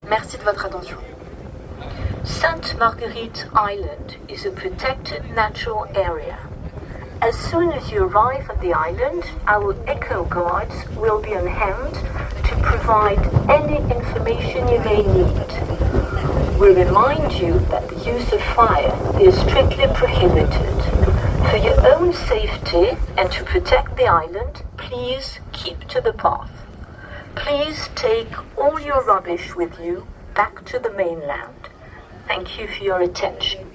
Merci de votre attention. Sainte Marguerite Island is a protected natural area. As soon as you arrive at the island, our eco guards will be on hand to provide any information you may need. We remind you that the use of fire is strictly prohibited. For your own safety and to protect the island, please keep to the path. Please take all your rubbish with you back to the mainland. Thank you for your attention.